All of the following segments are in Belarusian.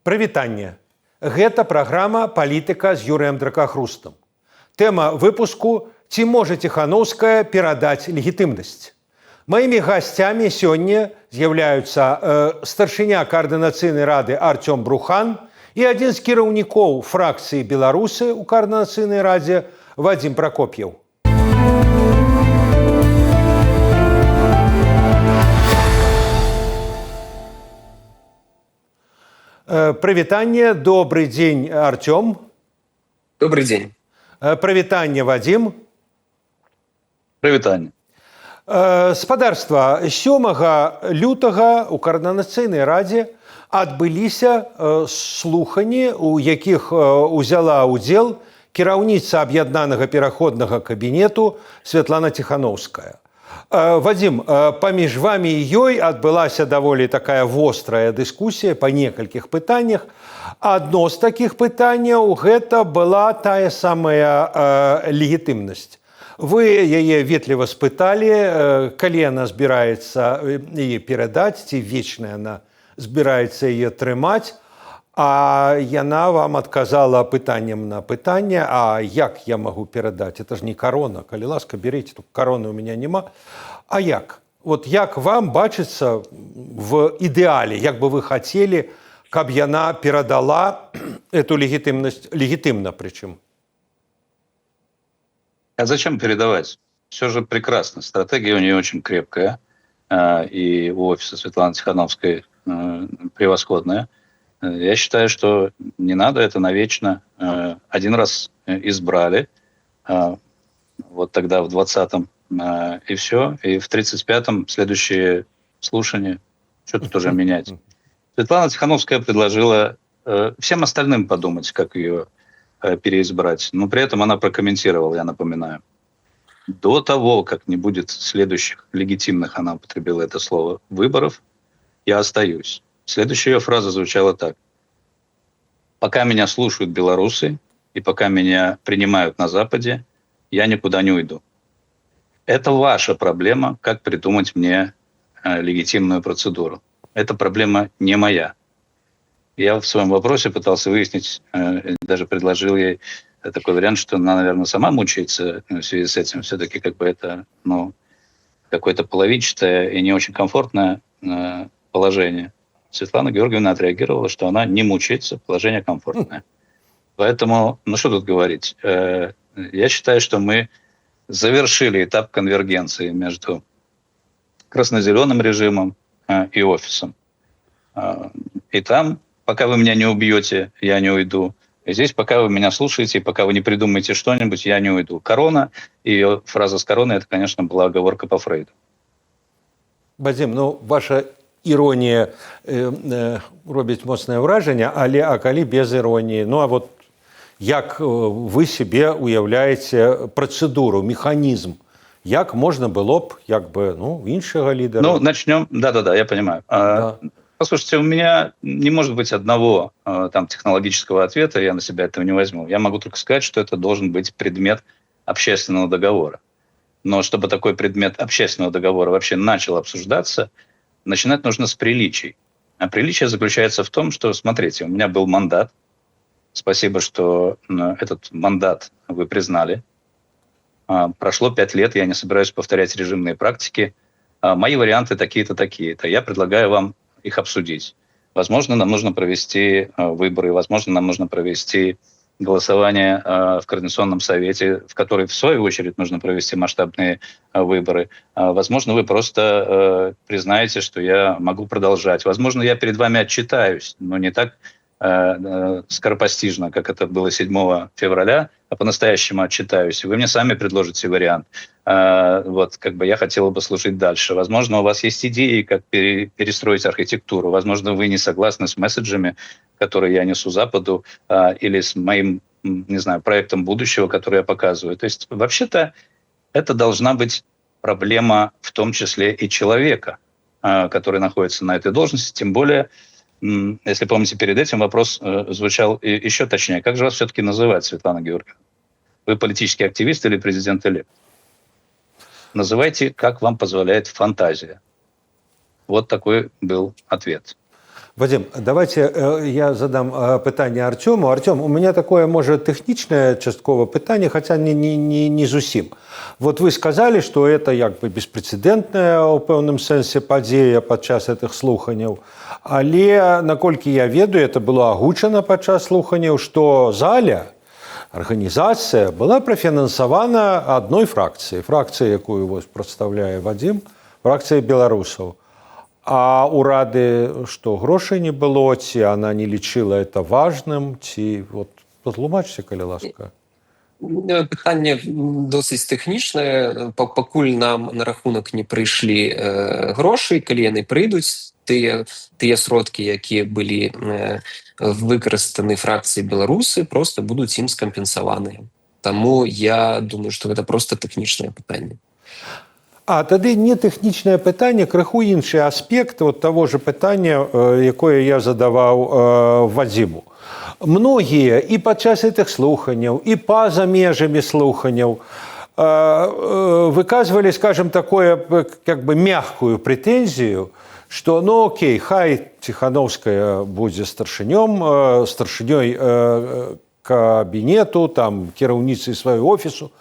Прывітанне. Гэта праграма «Палітыка» з Юрыем Дракахрустам. Тэма выпуску «Ці можа Ціханаўская перадаць легітымнасць?». Маімі гасцямі сёння з'яўляюцца старшыня Каардынацыйнай рады Артём Брухан і адзін з кіраўнікоў фракцыі «Беларусы» ў Каардынацыйнай радзе Вадзім Пракоп'еў. Прывітанне, добрый дзень, Артём. Добрый день. Прывітанне, Вадзім. Прывітанне. Спадарства, 7 лютага ў Каардынацыйнай радзе адбыліся слуханні, у якіх узяла ўдзел кіраўніца аб'яднанага пераходнага кабінету Святлана Ціханаўская. Вадзім, паміж вамі і ёй адбылася даволі такая вострая дыскусія па некалькіх пытаннях. Адно з такіх пытанняў гэта была тая самая легітымнасць. Вы яе ветліва спыталі, калі яна збіраецца яе перадаць, ці вечна яна збіраецца яе трымаць, а яна вам адказала пытаннем на пытанне: а як я магу перадаць? Это ж не корона, калі ласка, берите, тут короны у меня няма. А як? Вот як вам бачыцца в ідэале, як бы вы хацелі, каб яна перадала эту легітымнасць, легітымна причем? А зачем передавать? Все же прекрасно. Стратегия у нее очень крепкая. И у офиса Светланы Тихановской превосходная. Я считаю, что не надо это навечно. Один раз избрали, вот тогда в 20-м, и все. И в 35-м следующие слушания. Что тут уже менять? Светлана Тихановская предложила всем остальным подумать, как ее переизбрать. Но при этом она прокомментировала, я напоминаю: до того, как не будет следующих легитимных, она употребила это слово, выборов, я остаюсь. Следующая ее фраза звучала так: пока меня слушают белорусы и пока меня принимают на Западе, я никуда не уйду. Это ваша проблема, как придумать мне легитимную процедуру. Это проблема не моя. Я в своем вопросе пытался выяснить, даже предложил ей такой вариант, что она, наверное, сама мучается в связи с этим. Все-таки как бы это, какое-то половинчатое и не очень комфортное положение. Светлана Георгиевна отреагировала, что она не мучается, положение комфортное. Поэтому, что тут говорить? Я считаю, что мы завершили этап конвергенции между красно-зеленым режимом и офисом. И там, пока вы меня не убьете, я не уйду. И здесь, пока вы меня слушаете, пока вы не придумаете что-нибудь, я не уйду. Корона, ее фраза с короной, это, конечно, была оговорка по Фрейду. Вадзім, ваша іронія робіць моцнае ўражанне, але калі без іроніі? А вот як вы себе уяўляеце працэдуру, механізм? Як можна было б, іншага лідера? Начнем. Да, я понимаю. Да. Послушайте, у меня не может быть одного технологического ответа, я на себя этого не возьму. Я могу только сказать, что это должен быть предмет общественного договора. Но чтобы такой предмет общественного договора вообще начал обсуждаться, начинать нужно с приличий. А приличие заключается в том, что, смотрите, у меня был мандат. Спасибо, что этот мандат вы признали. Прошло 5 лет, я не собираюсь повторять режимные практики. Мои варианты такие-то, такие-то. Я предлагаю вам их обсудить. Возможно, нам нужно провести выборы, возможно, нам нужно провести голосование в Координационном совете, в который, в свою очередь, нужно провести масштабные выборы. Возможно, вы просто признаете, что я могу продолжать. Возможно, я перед вами отчитаюсь, но не так скоропостижно, как это было 7 февраля, а по-настоящему отчитаюсь. И вы мне сами предложите вариант. Я хотела бы слушать дальше. Возможно, у вас есть идеи, как перестроить архитектуру. Возможно, вы не согласны с месседжами, которые я несу Западу, или с моим, проектом будущего, который я показываю. То есть, вообще-то, это должна быть проблема в том числе и человека, который находится на этой должности. Тем более, если помните, перед этим вопрос звучал еще точнее. Как же вас все-таки называть, Светлана Георгиевна? Вы политический активист или президент-элект? Называйте, как вам позволяет фантазия. Вот такой был ответ. Вадим, давайте я задам питання Артему. Артем, у меня такое, может, технічне часткове питання, хотя не зусім. Вот вы сказали, что это як бы беспрецедентная у пэўным сэнсе падзея падчас этих слуханняў. Але, наколькі я ведаю, это было агучана падчас слуханняў, что заля, арганізацыя была профінансавана одной фракцыяй, фракцыяй, якую вось прадстаўляе Вадим, фракцыяй беларусаў. А у Рады что, грошай не было, ці она не лічыла это важным, ці вот патлумачце, калі ласка. Пытанне досыць тэхнічнае, пакуль нам на рахунак не прыйшлі грошы, калі яны прыйдуць, тыя сродкі, якія былі выкарыстаны фракцыяй беларусы, просто будуць ім скампенсаваныя. Таму я думаю, што гэта просто тэхнічнае пытанне. А тады не тэхнічнае пытанне, крыху іншы аспект вот таго ж пытання, якое я задаваў Вадзіму. Многія і падчас гэтых слуханняў, і па-за межамі слуханняў выказвалі, скажем, такое как бы мягкую прэтэнзію, што ну окей, хай Ціхановская будзе старшынёй кабінету, там кіраўніцай свайго офісу,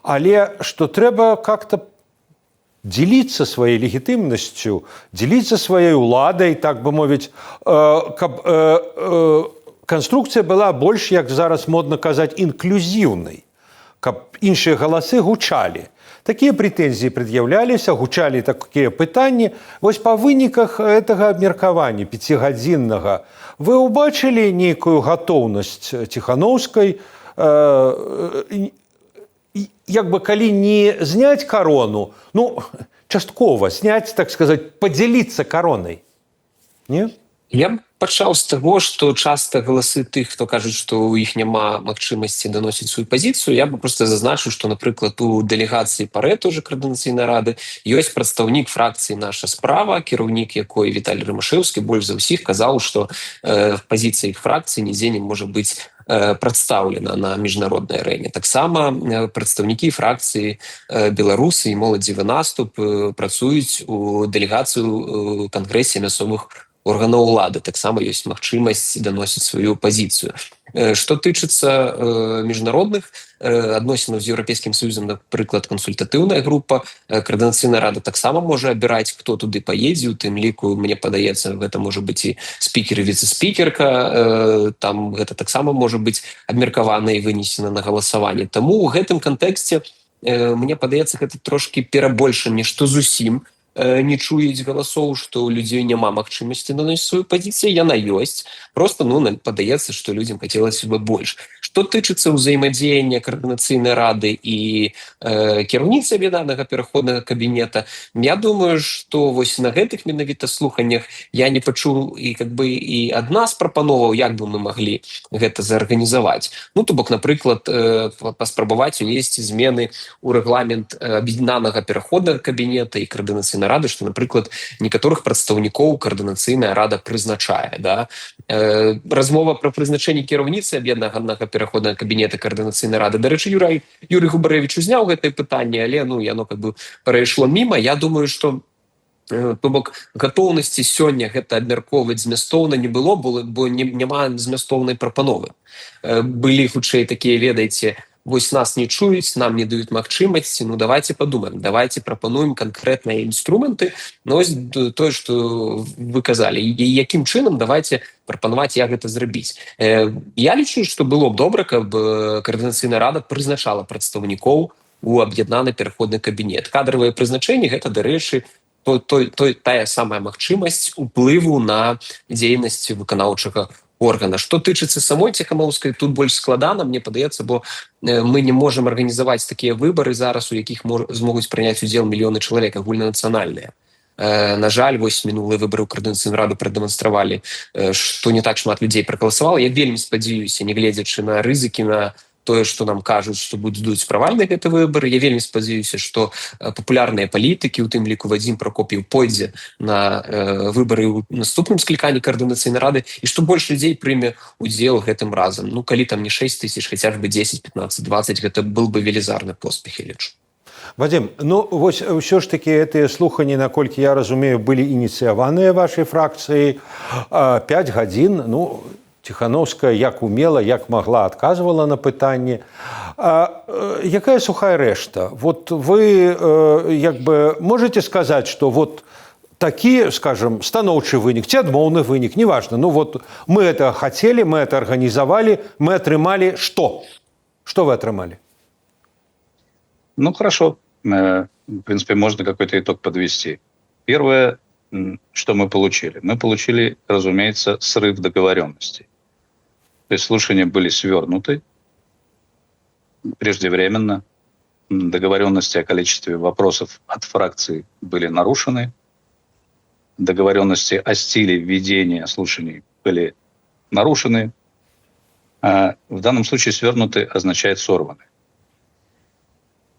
але што трэба как-то делиться своей легитимностью, делиться своей уладой, так бы мовить, каб конструкция была больш, як зараз модно казаць, інклюзіўнай, каб іншыя галасы гучалі. Такія прэтэнзіі прад'яўляліся, гучалі такія пытанні. Вось па выніках гэтага абмеркавання пяцігадзіннага вы ўбачылі нейкую гатоўнасць Ціхановскай, як бы калі не зняць карону, ну, часткова зняць, так сказать, подзяліцца каронай. Не? Я б пачаў з таго, што часта галасы тых, хто кажуць, што ў іх няма магчымасці даносіць сваю пазіцыю, я бы просто зазначыў, што, напрыклад, у дэлегацыі ПАРЭ, тоже Координацыйнай рады, ёсць прадстаўнік фракцыі «Наша справа», кіраўнік якой Віталій Рымашэўскі больш за ўсіх казаў, што пазіцыя іх фракцыі нідзе не можа быць прадстаўлена на міжнароднай арэне. Таксама прадстаўнікі фракцыі беларусы і моладзевы наступ працуюць у дэлегацыі ў кангрэсе мясцовых органаў улады. Таксама ёсць магчымасць даносіць сваю пазіцыю. Што тычыцца міжнародных адносінаў з Еўрапейскім Саюзам, напрыклад, кансультатыўная група, Координацыйная рада таксама можа абіраць, хто туды паедзе, у тым ліку, мне падаецца, гэта можа быць і спікер і віцэ-спікерка, там гэта таксама можа быць абмеркавана і вынесена на галасаванне. Таму ў гэтым кантэксце, мне падаецца, гэта трошкі перабольшанне, што зусім не чуюць галасоў, што ў людзей няма магчымасці даносіць сваю пазіцыю, яна ёсць. Просто, падаецца, што людзям хацелася бы больш. Што тычыцца ўзаемадзеяння Координацыйнай рады і кіраўніцы аб'яднанага пераходнага кабінета, я думаю, што вось на гэтых менавіта слуханнях я не пачуў і ад нас прапановаў, як бы мы маглі гэта заарганізаваць. Ну, то бок, напрыклад, паспрабаваць унесці змены ў рэгламент аб'яднанага пераходнага кабінета і Координацыйнай рады, што, напрыклад, некаторых прадстаўнікоў Координацыйная рада прызначае. Да? Размова пра прызначэнне кіраўніцы аб'яднанага пераходнага кабінета Координацыйнай рады. Дарэчы, Юрый Губарэвіч узняў гэтае пытанне, але яно как бы перайшло міма. Я думаю, што то бок гатоўнасці сёння гэта абмяркоўваць змястоўна не было, бо няма змястоўнай прапановы. Былі, хутчэй, такія, ведаеце, вось нас не чуюць, нам не даюць магчымасці, давайте подумаем, давайте прапануем канкрэтныя інструменты, ось тое, што вы казалі, і якім чынам давайте прапанаваць, як гэта зрабіць. Я лічу, што было б добра, каб Координацыйная рада прызначала прадстаўнікоў у аб'яднаны пераходны кабінет. Кадравыя прызначэнні гэта, дарэчы, тая самая магчымасць уплыву на дзейнасць выканаўчага органа. Што тычыцца самой Ціхановскай, тут больш складана, мне падаецца, бо мы не можам арганізаваць такія выбары зараз, у якіх змогуць прыняць удзел мільёны чалавек, агульнанацыянальныя. На жаль, вось мінулыя выбары ў Координацыйную раду прадэманстравалі, што не так шмат людзей прагаласавала. Я вельмі спадзяюся, нягледзячы на рызыкі, на тое, што нам кажуць, што будуць правальныя гэты выбары. Я вельмі спадзяюся, што папулярныя палітыкі, у тым ліку Вадзім Пракоп'еў, пойдзе на выбары ў наступным скліканні Координацыйнай рады і што больш людзей прыме удзел гэтым разам. Калі там не 6 тысяч, хаця б 10, 15, 20, гэта был бы велізарны поспех, я лічу. Вадим, ну вось ўсё ж таки гэтыя слуханні, наколькі я разумею, былі ініцыяваныя вашай фракцыяй 5 гадзін. Ну, Ціхановская як умела, як магла, адказвала на пытанні. Якая сухая рэшта? Вот вы як бы можете сказаць, што вот такі, скажем, станоўчы вынік ці адмоўны вынік, неважно. Ну вот мы это хотели, мы это организовали, мы атрымалі што? Што вы атрымалі? Ну, хорошо. В принципе, можно какой-то итог подвести. Первое, что мы получили. Мы получили, разумеется, срыв договоренностей. То есть слушания были свернуты преждевременно. Договоренности о количестве вопросов от фракций были нарушены. Договоренности о стиле ведения слушаний были нарушены. А в данном случае свернуты означает сорваны.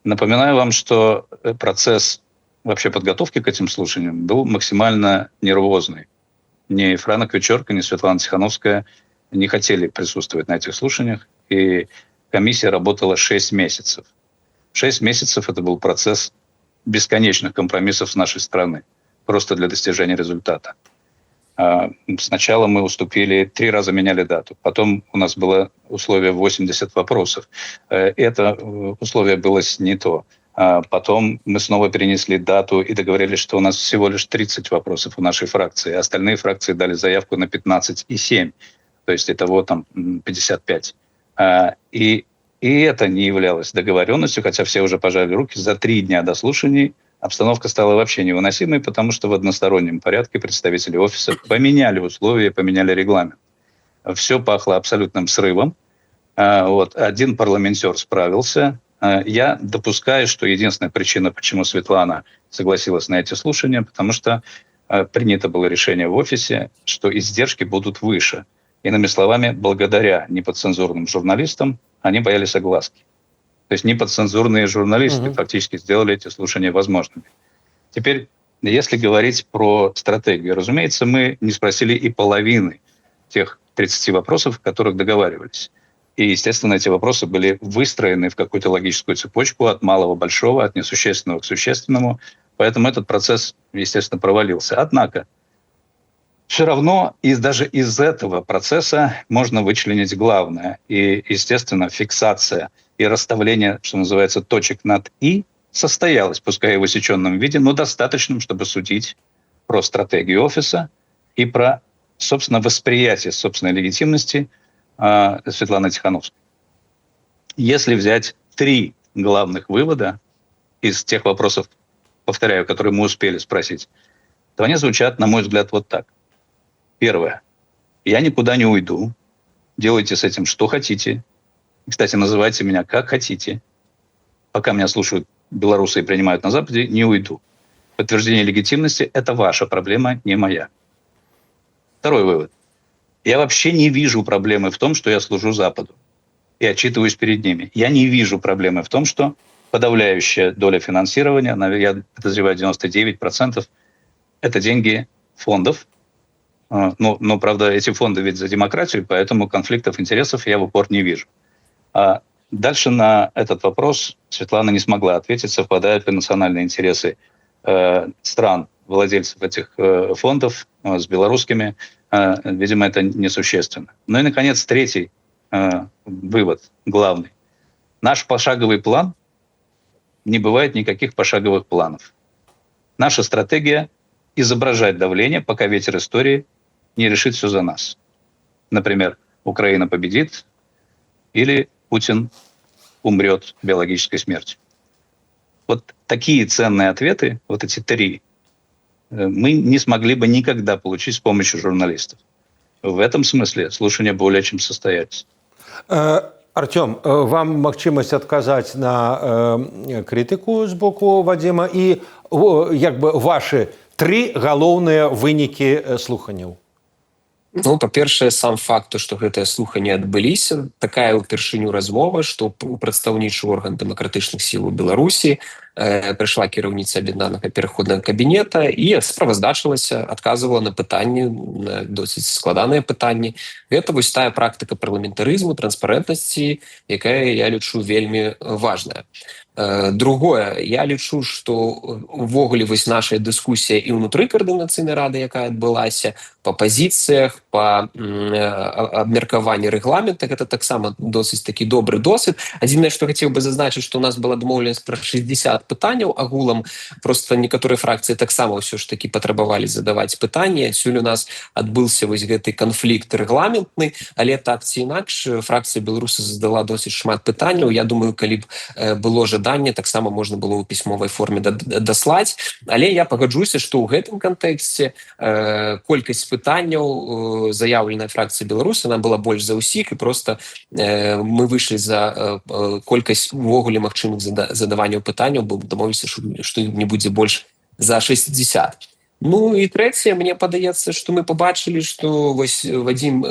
Напоминаю вам, что процесс вообще подготовки к этим слушаниям был максимально нервозный. Ни Франа Квичорка, ни Светлана Тихановская не хотели присутствовать на этих слушаниях, и комиссия работала 6 месяцев. 6 месяцев это был процесс бесконечных компромиссов с нашей стороны, просто для достижения результата. Сначала мы уступили, 3 раза меняли дату. Потом у нас было условие 80 вопросов. Это условие было снято. Потом мы снова перенесли дату и договорились, что у нас всего лишь 30 вопросов у нашей фракции. Остальные фракции дали заявку на 15,7. То есть итого там 55. И это не являлось договоренностью, хотя все уже пожали руки. За 3 дня до слушаний обстановка стала вообще невыносимой, потому что в одностороннем порядке представители офиса поменяли условия, поменяли регламент. Все пахло абсолютным срывом. Вот. Один парламентер справился. Я допускаю, что единственная причина, почему Светлана согласилась на эти слушания, потому что принято было решение в офисе, что издержки будут выше. Иными словами, благодаря неподцензурным журналистам они боялись огласки. То есть неподцензурные журналисты фактически сделали эти слушания возможными. Теперь, если говорить про стратегию, разумеется, мы не спросили и половины тех 30 вопросов, о которых договаривались. И, естественно, эти вопросы были выстроены в какую-то логическую цепочку от малого к большого, от несущественного к существенному. Поэтому этот процесс, естественно, провалился. Однако, все равно даже из этого процесса можно вычленить главное. И, естественно, фиксация и расставление, что называется, точек над «и» состоялось, пускай и в усеченном виде, но достаточным, чтобы судить про стратегию офиса и про, собственно, восприятие собственной легитимности Светланы Тихановской. Если взять 3 главных вывода из тех вопросов, повторяю, которые мы успели спросить, то они звучат, на мой взгляд, вот так. Первое. Я никуда не уйду. Делайте с этим что хотите. Кстати, называйте меня как хотите. Пока меня слушают белорусы и принимают на Западе, не уйду. Подтверждение легитимности – это ваша проблема, не моя. Второй вывод. Я вообще не вижу проблемы в том, что я служу Западу и отчитываюсь перед ними. Я не вижу проблемы в том, что подавляющая доля финансирования, я подозреваю 99%, это деньги фондов. Но, правда, эти фонды ведь за демократию, поэтому конфликтов интересов я в упор не вижу. Дальше на этот вопрос Светлана не смогла ответить, совпадают ли национальные интересы стран, владельцев этих фондов с белорусскими. Видимо, это несущественно. Ну и, наконец, третий вывод, главный. Наш пошаговый план, не бывает никаких пошаговых планов. Наша стратегия – изображать давление, пока ветер истории не решит все за нас. Например, Украина победит или Путин умрет биологической смертью. Вот такие ценные ответы, вот эти 3, мы не смогли бы никогда получить с помощью журналистов. В этом смысле слушания более чем состоялись. Артём, вам магчымасць адказаць на крытыку з боку Вадзіма і як бы вашы 3 галоўныя вынікі слуханняў. Ну, па-першае, сам факт, што гэтыя слуханні адбыліся, такая ўпершыню размова, што прадстаўнічы орган дэмакратычных сіл у Беларусі прыйшла кіраўніца аб'яднанага пераходнага кабінета і справаздачылася, адказвала на пытанні, на досыць складаныя пытанні. Гэта вось тая практыка парламентарызму, транспарэнтнасці, якая, я лічу, вельмі важная. Другое, я лічу, што увогуле вось наша дыскусія і ўнутры каардынацыйнай рады, якая адбылася, па пазіцыях, па абмеркаванні рэгламента, гэта таксама досыць такі добры досвед. Адзінае, што хацеў бы зазначыць, што у нас была дамоўленасць пра 60 пытанняў агулам, просто некаторыя фракцыі таксама ўсё ж такі патрабавалі задаваць пытанні. Адсюль у нас адбыўся вось гэты канфлікт рэгламентны, але так ці інакш фракцыя беларусы задала досыць шмат пытанняў. Я думаю, калі б было жаданне, таксама можна было ў пісьмовай форме даслаць. Але я пагаджуся, што ў гэтым кантэксце колькасць пытанняў заяўленай фракцыі беларусы, она была больш за ўсіх, і просто мы выйшлі за колькасць увогуле магчымых задаванняў пытанняў, бо дамовіліся, што не будзе больш за 60. Ну і трэцяе, мне падаецца, што мы пабачылі, што вось Вадзім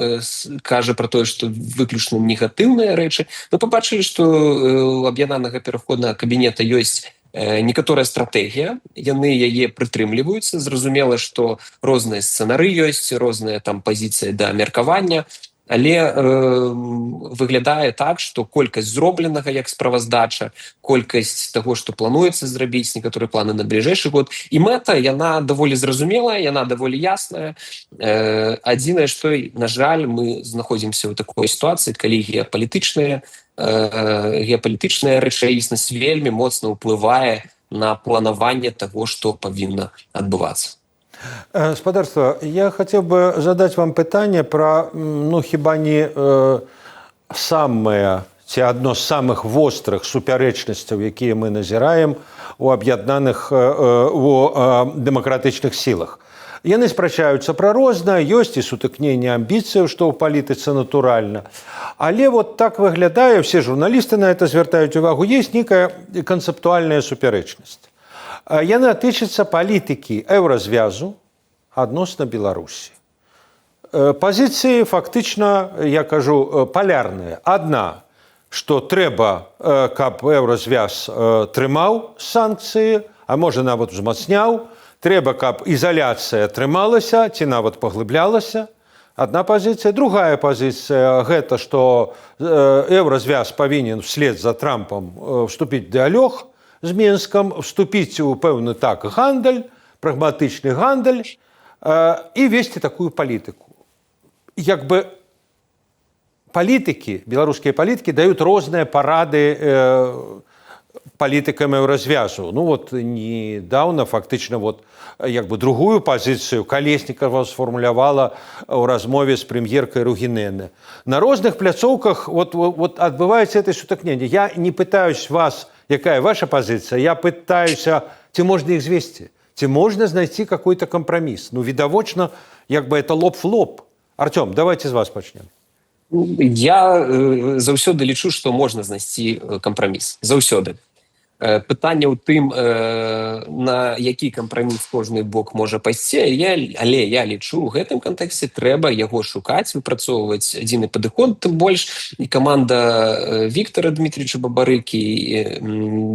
кажа пра тое, што выключна негатыўныя рэчы. Мы пабачылі, што у аб'яднанага пераходнага кабінета ёсць некаторая стратэгія, яны яе прытрымліваюцца. Зразумела, што розныя сцэнары ёсць, розныя там пазіцыі да меркавання, але выглядае так, што колькасць зробленага як справаздача, колькасць таго, што плануецца зрабіць, некаторыя планы на бліжэйшы год, і мэта, яна даволі зразумелая, яна даволі ясная. Адзінае, што, на жаль, мы знаходзімся ў такой сітуацыі, калі геапалітычная рэчаіснасць вельмі моцна ўплывае на планаванне таго, што павінна адбывацца. Спадарства, я хотел бы задать вам пытанне про, ну, хіба не самае, ці адно з самых вострых супярэчнасцяў, якія мы назіраем у аб'яднаных, у дэмакратычных сілах. Яны спрачаюцца пра рознае, ёсць і сутыкненне амбіцыяў, што ў палітыцы натуральна. Але вот так выглядае, все журналісты на это звяртаюць увагу, есть некая канцэптуальная супярэчнасць. Яна тычыцца палітыкі еўразвязу адносна Беларусі. Пазіцыі фактычна, я кажу, палярныя. Адна, што трэба, каб еўразвяз трымаў санкцыі, а можа нават узмацняў, трэба, каб ізаляцыя трымалася ці нават паглыблялася. Адна пазіцыя. Другая пазіцыя – гэта, што еўразвяз павінен вслед за Трампам вступіць ў дыялог з Менскам, вступіць у пэўны так гандаль, прагматычны гандаль і весці такую палітыку. Як бы палітыкі, беларускія палітыкі даюць розныя парады палітыкам еўразвязу. Ну вот недавно фактычна вот як бы другую пазіцыю Калеснікава сфармулявала ў размове з прэм'еркай Ругінены. На розных пляцоўках вот адбываецца гэта сутыкненне. Я не пытаюсь вас, якая ваша позиция, я пытаюся, ці можна их звесці, ці можна знайти какой-то компромисс. Ну, відавочна, як бы это лоб в лоб. Артём, давайте з вас пачнем. Я заўсёды лічу, што можна знайсці кампраміс. Заўсёды. Пытанне ў тым, на які кампраміс кожны бок можа пайсці, але я лічу, у гэтым кантэксце трэба яго шукаць, выпрацоўваць адзіны падыход, тым больш і каманда Віктара Дмітрійча Бабарыкі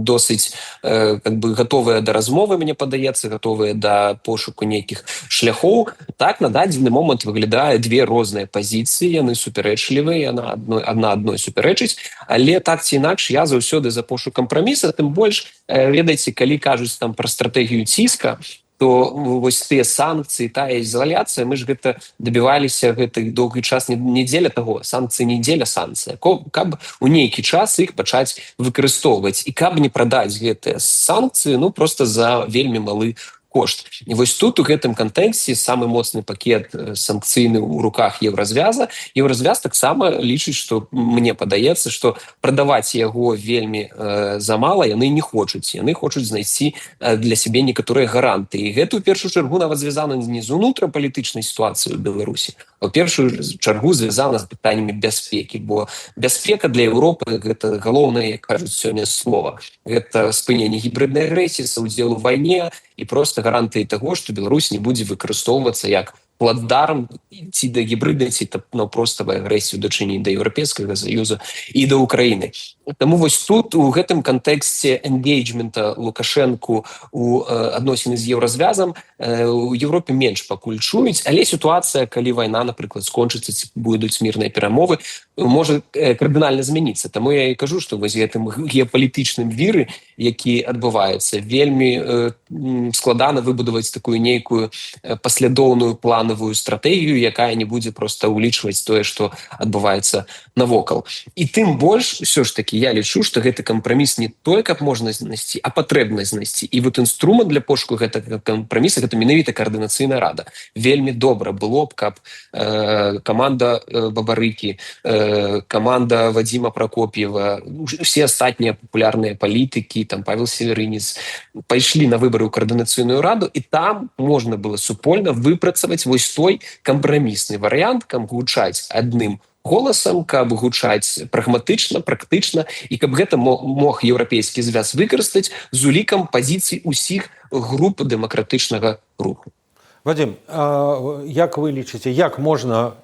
досыць как бы гатовая да размовы, мне падаецца, гатовая да пошуку нейкіх шляхоў. Так, на дадзены момант выглядае две розныя пазіцыі, яны супярэчлівыя, адна адной супярэчыць, але так ці інакш я заўсёды за пошук кампраміса, тым больш, ведаеце, калі кажуць там пра стратэгію ціска, то вось тыя санкцыі, тая ізаляцыя, мы ж гэта дабіваліся гэты доўгі час не дзеля таго, санкцыі не дзеля санкцыя, каб у нейкі час іх пачаць выкарыстоўваць, і каб не прадаць гэтыя санкцыі, ну, проста за вельмі малы кошт. І вось тут у гэтым кантэксце самы моцны пакет санкцыйны ў руках еўразвяза. Еўразвяз таксама лічыць, што мне падаецца, што прадаваць яго вельмі замала яны не хочуць. Яны хочуць знайсці для сябе некаторыя гаранты. І гэта ў першую чаргу нават звязана не з унутрапалітычнай сітуацыяй у Беларусі, а ў першую чаргу звязана з пытаннямі бяспекі, бо бяспека для Еўропы гэта галоўнае, як кажуць сёння, слова. Гэта спыненне гібриднай агрэсіі, саўдзел у вайне і проста гарантыі таго, што Беларусь не будзе выкарыстоўвацца як плацдарм ці да гібриднай, ці проставай агрэсію ў дачыненні да Еўрапейскага Саюза і да Украіны. Таму вось тут у гэтым кантэксце энгейджмента Лукашэнку у адносіны з еўразвязам у Еўропе менш пакуль чуюць, але сітуацыя, калі вайна, напрыклад, скончыцца, ці будуць мірныя перамовы, можа кардынальна змяніцца. Таму я і кажу, што вось гэтым геапалітычным віры, які адбываецца, вельмі складана выбудаваць такую нейкую паслядоўную планавую стратэгію, якая не будзе проста ўлічваць тое, што адбываецца навокал. І тым больш, ўсё ж такі, я лічу, што гэты кампраміс не той, каб можна знайсці, а патрэбна знайсці. І вот інструмент для пошуку гэтага кампраміса — гэта менавіта каардынацыйная рада. Вельмі добра было б, каб каманда Бабарыкі, каманда Вадзіма Пракоп'ева, усе астатнія папулярныя палітыкі, там Павел Северынец, пайшлі на выбары ў каардынацыйную раду, і там можна было супольна выпрацаваць вось той кампрамісны варыянт, каб гучаць адным голасам, каб гучаць прагматычна, практычна, і каб гэта мог еўрапейскі звяз выкарыстаць з улікам пазіцый усіх груп дэмакратычнага руху. Вадим, як вы лічыце, як можна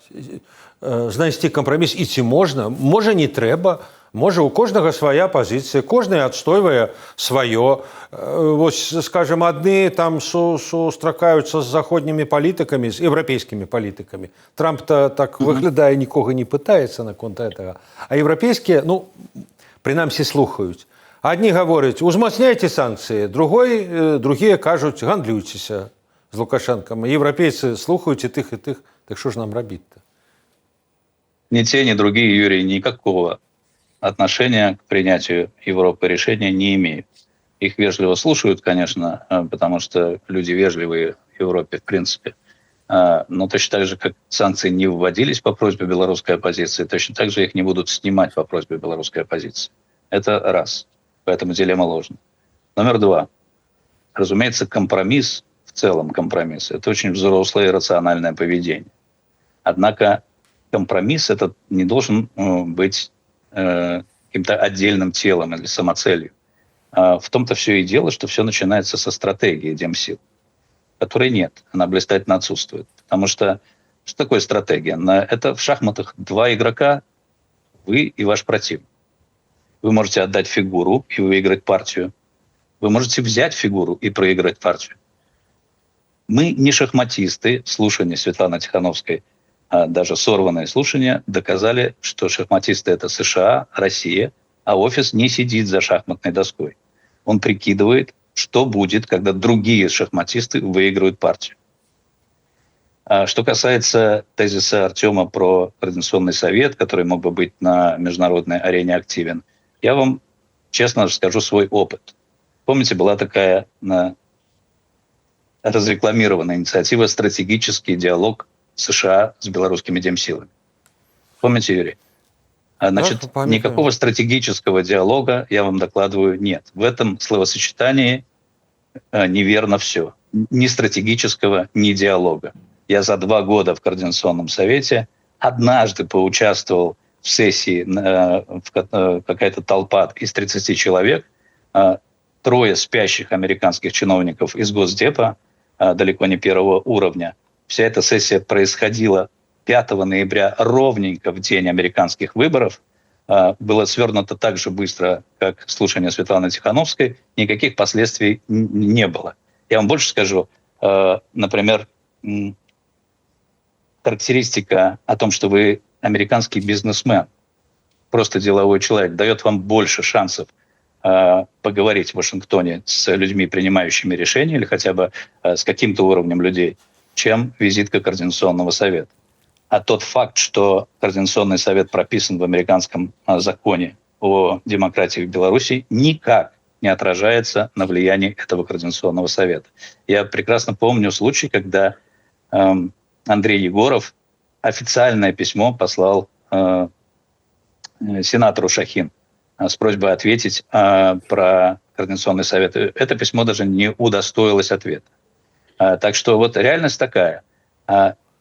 знайсці кампраміс, і ці можна? Можа, не трэба? Можа, у кожнага свая пазіцыя, кожны адстойвае сваё. Вось, скажем, адны там сустракаюцца з заходнімі палітыкамі, з еўрапейскімі палітыкамі. Трамп-то так выглядае, нікога не пытаецца наконт гэтага. А еўрапейскія, прынамсі, слухаюць. Адні гавораць, узмацняйце санкцыі, другія кажуць, гандлюйцеся з Лукашэнкам. Еўрапейцы слухаюць і тых, так што ж нам рабіць-то? Ни те, ни другие, Юрий, никакого отношения к принятию Европы решения не имеют. Их вежливо слушают, конечно, потому что люди вежливые в Европе, в принципе. Но точно так же, как санкции не вводились по просьбе белорусской оппозиции, точно так же их не будут снимать по просьбе белорусской оппозиции. Это раз. Поэтому дилемма ложна. Номер два. Разумеется, компромисс, в целом компромисс, это очень взрослое и рациональное поведение. Однако компромисс этот не должен быть каким-то отдельным телом или самоцелью. В том-то все и дело, что все начинается со стратегии демсил, которой нет, она блистательно отсутствует. Потому что такое стратегия? Это в шахматах два игрока, вы и ваш противник. Вы можете отдать фигуру и выиграть партию. Вы можете взять фигуру и проиграть партию. Мы не шахматисты. Слушания Светланы Тихановской, даже сорванные слушания, доказали, что шахматисты — это США, Россия, а офис не сидит за шахматной доской. Он прикидывает, что будет, когда другие шахматисты выиграют партию. Что касается тезиса Артема про Координационный совет, который мог бы быть на международной арене активен, я вам честно расскажу свой опыт. Помните, была такая разрекламированная инициатива «Стратегический диалог США с белорусскими демсилами». Помните, Юрий? Значит, никакого стратегического диалога, я вам докладываю, нет. В этом словосочетании неверно все. Ни стратегического, ни диалога. Я за 2 года в Координационном совете однажды поучаствовал в сессии, какая-то толпа из 30 человек, 3 спящих американских чиновников из Госдепа, далеко не первого уровня. Вся эта сессия происходила 5 ноября, ровненько в день американских выборов. Было свернуто так же быстро, как слушание Светланы Тихановской. Никаких последствий не было. Я вам больше скажу. Например, характеристика о том, что вы американский бизнесмен, просто деловой человек, дает вам больше шансов поговорить в Вашингтоне с людьми, принимающими решения, или хотя бы с каким-то уровнем людей, чем визитка Координационного совета. А тот факт, что Координационный совет прописан в американском законе о демократии в Беларуси, никак не отражается на влиянии этого Координационного совета. Я прекрасно помню случай, когда Андрей Егоров официальное письмо послал сенатору Шахин с просьбой ответить про Координационный совет. Это письмо даже не удостоилось ответа. Так что вот реальность такая.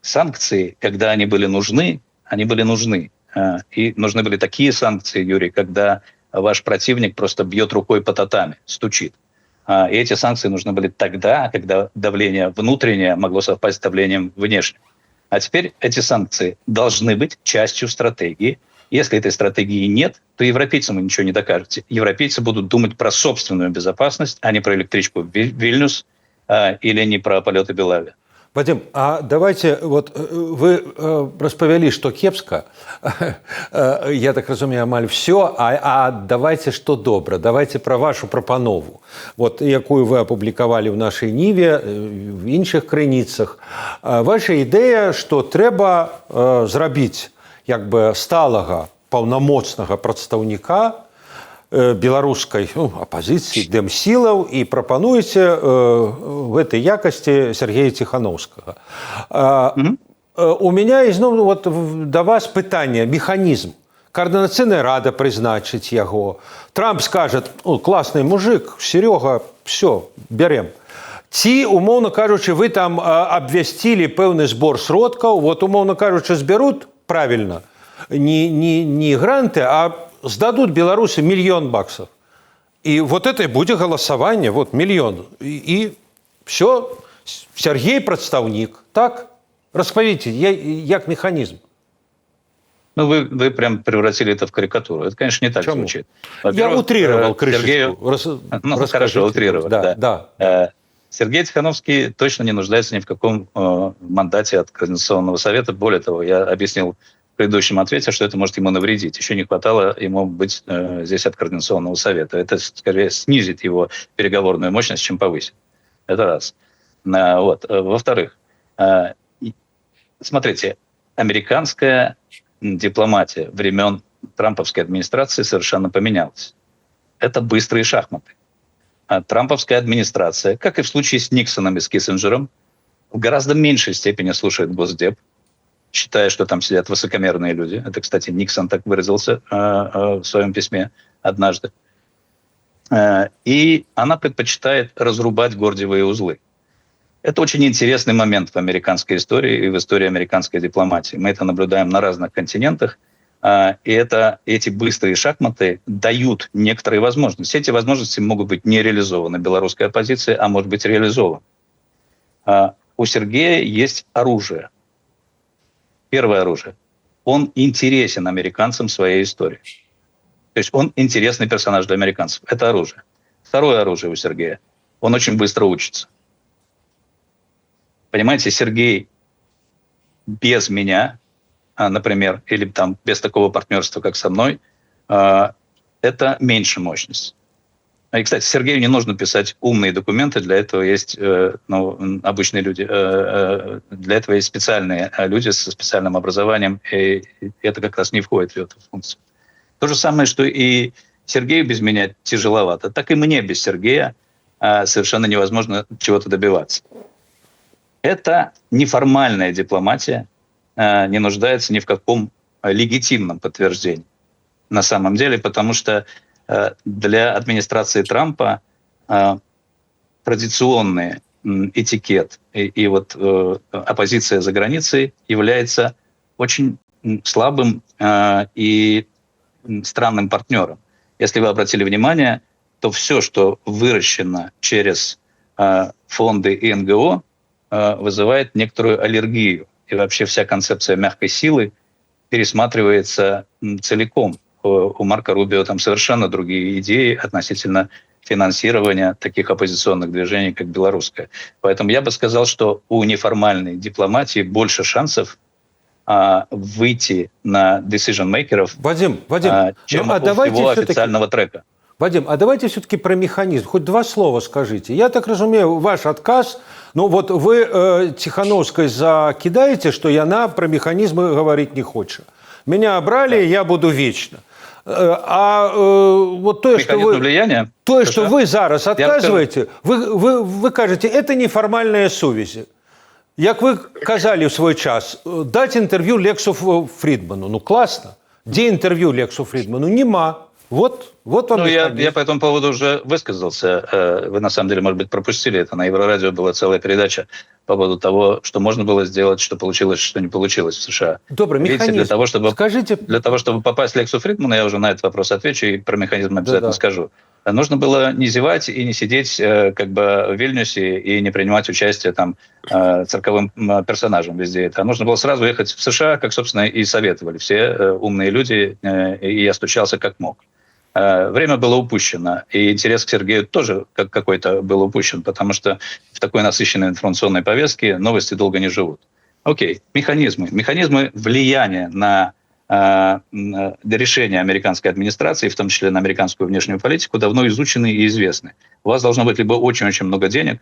Санкции, когда они были нужны, И нужны были такие санкции, Юрий, когда ваш противник просто бьет рукой по татами, стучит. И эти санкции нужны были тогда, когда давление внутреннее могло совпасть с давлением внешним. А теперь эти санкции должны быть частью стратегии. Если этой стратегии нет, то европейцам вы ничего не докажете. Европейцы будут думать про собственную безопасность, а не про электричку в Вильнюс или не про полеты Белави. Вадим, а давайте, вот вы распавялі, што кепска, я так разумею, амаль все, а давайте, што добра, давайте пра вашу прапанову, вот, якую вы апублікавалі ў нашай Ніве, в іншых крыніцах. Ваша ідэя, што трэба зрабіць як бы сталага, паўнамоцнага прадстаўніка беларускай апазіцыі, дэмсілаў, і прапануеце в этой якасці Сергея Ціхановскага. У меня ізноў вот да вас пытанне, механізм. Координаційная рада прызначыць яго. Трамп скажа: класны мужик, Серега, все, бярем. Ці, умоўна кажучы, вы там абвясцілі пэўны збор сродкаў, вот, умоўна кажучы, зберут правильно, не гранты, а сдадут белорусы $1 миллион. И вот это и будет голосование, вот $1 миллион. И все, Сергей представник. Так? Распавіце, як механизм. Ну, вы прям превратили это в карикатуру. Это, конечно, не так Чему? звучит. Я утрировал Сергею... крышечку. Хорошо, утрировали. Да. Сергей Тихановский точно не нуждается ни в каком мандате от Координационного совета. Более того, я объяснил в предыдущем ответе, что это может ему навредить. Еще не хватало ему быть здесь от Координационного совета. Это, скорее, снизит его переговорную мощность, чем повысит. Это раз. Вот. Во-вторых, смотрите, американская дипломатия времен трамповской администрации совершенно поменялась. Это быстрые шахматы. А трамповская администрация, как и в случае с Никсоном и с Киссинджером, в гораздо меньшей степени слушает Госдеп, считая, что там сидят высокомерные люди. Это, кстати, Никсон так выразился в своем письме однажды. И она предпочитает разрубать гордиевые узлы. Это очень интересный момент в американской истории и в истории американской дипломатии. Мы это наблюдаем на разных континентах. И эти быстрые шахматы дают некоторые возможности. Эти возможности могут быть не реализованы белорусской оппозицией, а может быть реализованы. У Сергея есть оружие. Первое оружие. Он интересен американцам своей историей. То есть он интересный персонаж для американцев. Это оружие. Второе оружие у Сергея. Он очень быстро учится. Понимаете, Сергей без меня, например, или там без такого партнерства, как со мной, это меньше мощность. И, кстати, Сергею не нужно писать умные документы, для этого есть обычные люди, для этого есть специальные люди со специальным образованием, и это как раз не входит в эту функцию. То же самое, что и Сергею без меня тяжеловато, так и мне без Сергея совершенно невозможно чего-то добиваться. Это неформальная дипломатия, не нуждается ни в каком легитимном подтверждении на самом деле, потому что для администрации Трампа традиционный этикет и вот оппозиция за границей является очень слабым и странным партнером. Если вы обратили внимание, то все, что выращено через фонды и НГО, вызывает некоторую аллергию. И вообще вся концепция мягкой силы пересматривается целиком. У Марко Рубио там совершенно другие идеи относительно финансирования таких оппозиционных движений, как белорусская. Поэтому я бы сказал, что у неформальной дипломатии больше шансов выйти на decision-makers, Вадим, чем у всего официального трека. Вадим, а давайте все-таки про механизм. Хоть два слова скажите. Я так разумею, ваш отказ, ну вот вы Тихановской закидаете, что яна про механизмы говорить не хочет. Меня обрали, я буду вечно. Вот то, что вы, влияния, что вы зараз отказываете, вы кажете, это неформальные сувязі. Як вы казали в свой час, дать интервью Лексу Фридману. Ну классно. Где интервью Лексу Фридману? Нема. Вот Вот он Ну, я механизм. по этому поводу уже высказался. Вы, на самом деле, может быть, пропустили это. На Еврорадио была целая передача по поводу того, что можно было сделать, что получилось, что не получилось в США. Добрый Видите, механизм. Скажите, для того, чтобы попасть в Лексу Фридмана, я уже на этот вопрос отвечу и про механизм обязательно да-да. скажу. Нужно было не зевать и не сидеть как бы в Вильнюсе и не принимать участие там цирковым персонажем везде это. А нужно было сразу ехать в США, как, собственно, и советовали все умные люди, и я стучался как мог. Время было упущено, и интерес к Сергею тоже какой-то был упущен, потому что в такой насыщенной информационной повестке новости долго не живут. Окей, механизмы. Механизмы влияния на решения американской администрации, в том числе на американскую внешнюю политику, давно изучены и известны. У вас должно быть либо очень-очень много денег,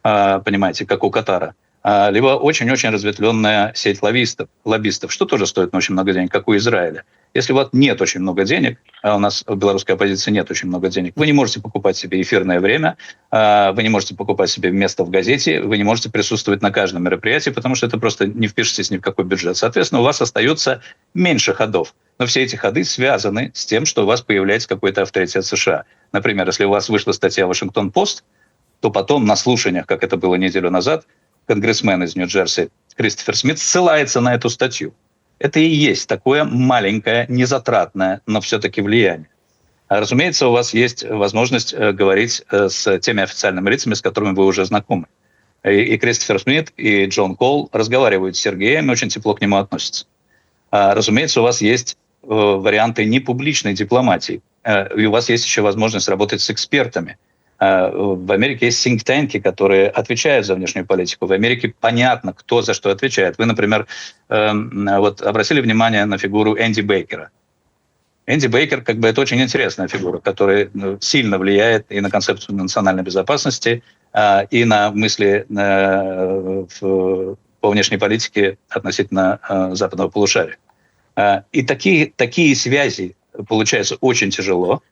понимаете, как у Катара, либо очень-очень разветвленная сеть лоббистов, что тоже стоит очень много денег, как у Израиля. Если у вас нет очень много денег, а у нас в белорусской оппозиции нет очень много денег, вы не можете покупать себе эфирное время, вы не можете покупать себе место в газете, вы не можете присутствовать на каждом мероприятии, потому что это просто не впишетесь ни в какой бюджет. Соответственно, у вас остается меньше ходов. Но все эти ходы связаны с тем, что у вас появляется какой-то авторитет США. Например, если у вас вышла статья «Вашингтон-Пост», то потом на слушаниях, как это было неделю назад, конгрессмен из Нью-Джерси Кристофер Смит ссылается на эту статью. Это и есть такое маленькое, незатратное, но все-таки влияние. Разумеется, у вас есть возможность говорить с теми официальными лицами, с которыми вы уже знакомы. И Кристофер Смит, и Джон Кол разговаривают с Сергеем и очень тепло к нему относятся. Разумеется, у вас есть варианты непубличной дипломатии. И у вас есть еще возможность работать с экспертами. В Америке есть think-танки, которые отвечают за внешнюю политику. В Америке понятно, кто за что отвечает. Вы, например, вот обратили внимание на фигуру Энди Бейкера. Энди Бейкер, как бы, это очень интересная фигура, которая сильно влияет и на концепцию национальной безопасности, и на мысли по внешней политике относительно западного полушария. И такие связи получаются очень тяжело.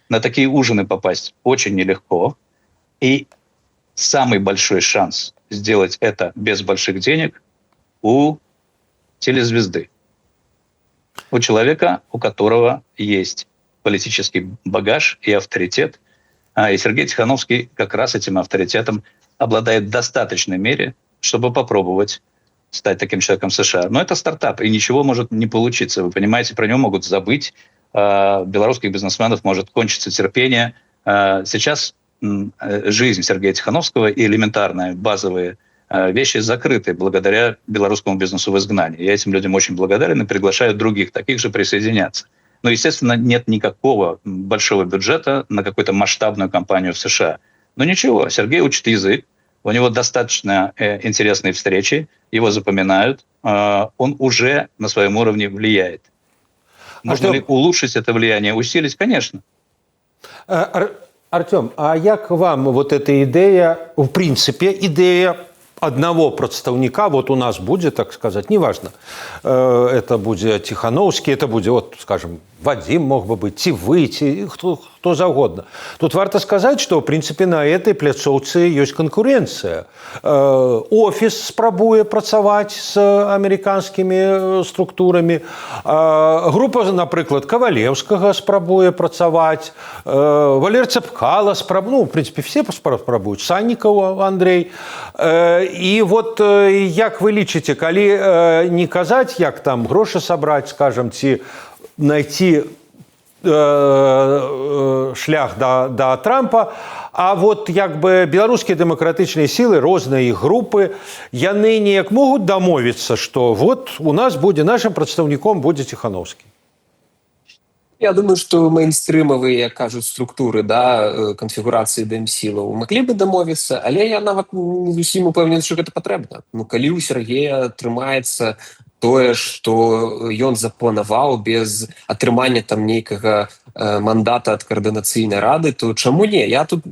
На такие ужины попасть очень нелегко. И самый большой шанс сделать это без больших денег у телезвезды. У человека, у которого есть политический багаж и авторитет. И Сергей Тихановский как раз этим авторитетом обладает в достаточной мере, чтобы попробовать стать таким человеком в США. Но это стартап, и ничего может не получиться. Вы понимаете, про него могут забыть. Белорусских бизнесменов может кончиться терпение. Сейчас жизнь Сергея Тихановского и элементарные базовые вещи закрыты благодаря белорусскому бизнесу в изгнании. Я этим людям очень благодарен и приглашаю других таких же присоединяться. Но, естественно, нет никакого большого бюджета на какую-то масштабную кампанию в США. Но ничего, Сергей учит язык, у него достаточно интересные встречи, его запоминают, он уже на своем уровне влияет. Можно ли улучшить это влияние, усилить? Конечно. Артем, а як вам вот эта идея, в принципе, идея одного представника, вот у нас будет, так сказать, неважно, это будет Тихановский, это будет, вот, скажем, Вадим мог бы быть, ці вы, ці кто заўгодна. Тут варта сказаць, што, в принципе, на этой пляцоўцы ёсць канкурэнцыя. Офіс спрабуе працаваць з амерыканскімі структурамі. Група, напрыклад, Кавалеўскага спрабуе працаваць. Валер Цепкала спрабуе, ну, в принципе, все спрабуюць. Саннікаў Андрей. І вот як вы лічыце, калі не казаць, як там грошы сабраць, скажам, ці найти шлях до Трампа, а вот як бы беларускія дэмакратычныя сілы, розныя іх групы, яны неяк могуць дамовіцца, што вот у нас будзе, нашим прадстаўніком будзе Тихановский. Я думаю, что мейнстримовые, як кажуть, структури, да, конфігурації дэмсілаў маглі бы дамовіцца, але я нават не зусім упэўнены, што гэта патрэбна. Ну, калі ў Сергея трымаецца тое, што ён запланаваў без атрымання там нейкага мандата ад каардынацыйнай рады, то чаму не? Я тут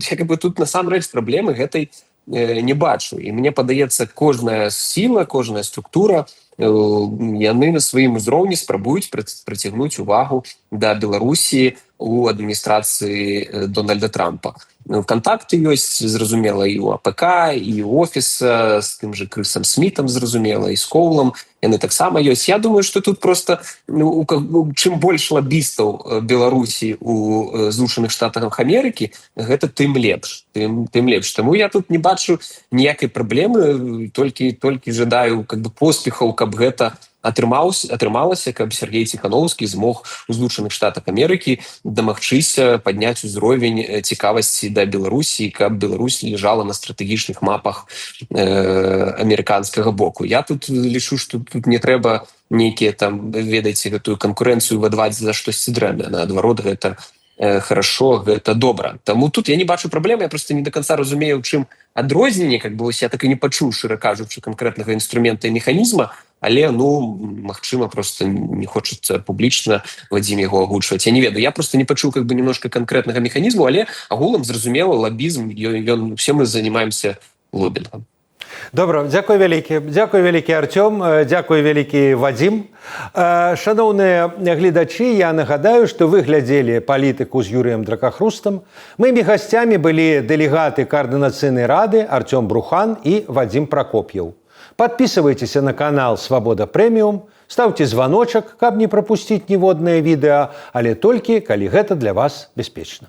насамрэч праблемы гэтай не бачу. І мне падаецца, кожная сіла, кожная структура, яны на сваім узроўні спрабуюць прыцягнуць увагу да Беларусі у адміністрацыі Дональда Трампа. Кантакты ёсць, зразумела, і ў АПК, і ў офіса, з тым же Крысам Смітам, зразумела, і з Коулам. яны таксама ёсць. Я думаю, что тут просто чым больш лабістаў Беларусі у Злучаных Штатах Амерыкі, гэта тым лепш, тым лепш. Таму я тут не бачу ніякай праблемы, толькі жадаю поспехаў, каб гэта атрымалася, каб Сергей Ціхановскі змог у Злучаных Штатах Амерыкі дамагчыся падняць узровень цікавасці да Беларусі, каб Беларусь лежала на стратэгічных мапах амерыканскага боку. Я тут лічу, што тут не трэба нейкія там, ведаеце, гэтую канкурэнцыю выдаваць за штосьці дрэннае. Наадварот, гэта хорошо, гэта добра. Таму тут я не бачу праблем, я просто не до конца разумею, у чым адрозненне, я так і не пачуў, шчыра кажучы, канкрэтнага інструмента і механізма, але, магчыма, просто не хочацца публічна Вадзім яго агучваць. Я не ведаю, я просто не пачуў немножко канкрэтнага механізму, але агулам, зразумела, лабізм, все мы занимаемся лоббінгом. Добра, дзякуй вялікі Артём, дзякуй вялікі Вадзім. Шаноўныя гледачы, я нагадаю, што вы глядзелі палітыку з Юрыем Дракахрустам. Маімі гасцямі былі дэлегаты Координацыйнай рады Артём Брухан і Вадзім Прокоп'еў. Подписывайтеся на канал Свабода Прэміум, ставьте званочак, каб не прапусціць ніводнае відэа, але толькі калі гэта для вас бяспечна.